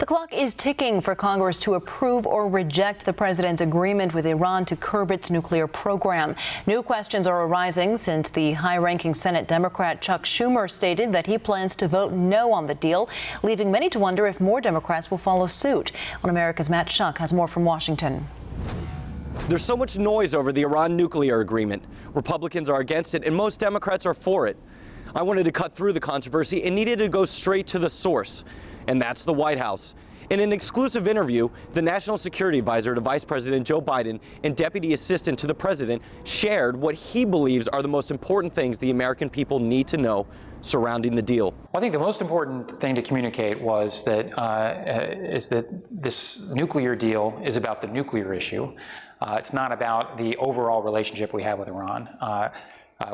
The clock is ticking for Congress to approve or reject the president's agreement with Iran to curb its nuclear program. New questions are arising since the high-ranking Senate Democrat Chuck Schumer stated that he plans to vote no on the deal, leaving many to wonder if more Democrats will follow suit. On America's Matt Schuck has more from Washington. There's so much noise over the Iran nuclear agreement. Republicans are against it, and most Democrats are for it. I wanted to cut through the controversy and needed to go straight to the source, and that's the White House. In an exclusive interview, the National Security Advisor to Vice President Joe Biden and Deputy Assistant to the President shared what he believes are the most important things the American people need to know surrounding the deal. Well, I think the most important thing to communicate was that this nuclear deal is about the nuclear issue. It's not about the overall relationship we have with Iran.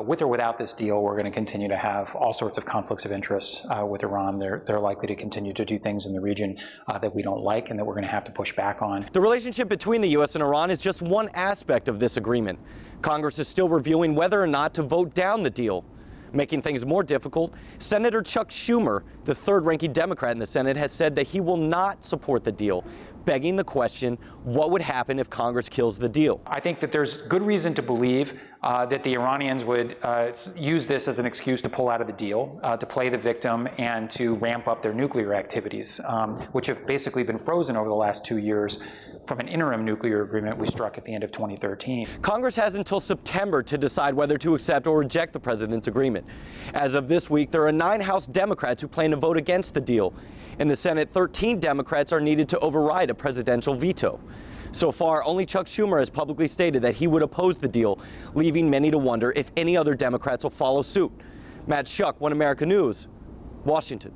With or without this deal, we're going to continue to have all sorts of conflicts of interest with Iran. They're likely to continue to do things in the region that we don't like and that we're going to have to push back on. The relationship between the U.S. and Iran is just one aspect of this agreement. Congress is still reviewing whether or not to vote down the deal. Making things more difficult, Senator Chuck Schumer, the third-ranking Democrat in the Senate, has said that he will not support the deal, begging the question, what would happen if Congress kills the deal? I think that there's good reason to believe that the Iranians would use this as an excuse to pull out of the deal, to play the victim, and to ramp up their nuclear activities, which have basically been frozen over the last 2 years from an interim nuclear agreement we struck at the end of 2013. Congress has until September to decide whether to accept or reject the president's agreement. As of this week, there are 9 House Democrats who plan to vote against the deal. In the Senate, 13 Democrats are needed to override a presidential veto. So far, only Chuck Schumer has publicly stated that he would oppose the deal, leaving many to wonder if any other Democrats will follow suit. Matt Schuck, One America News, Washington.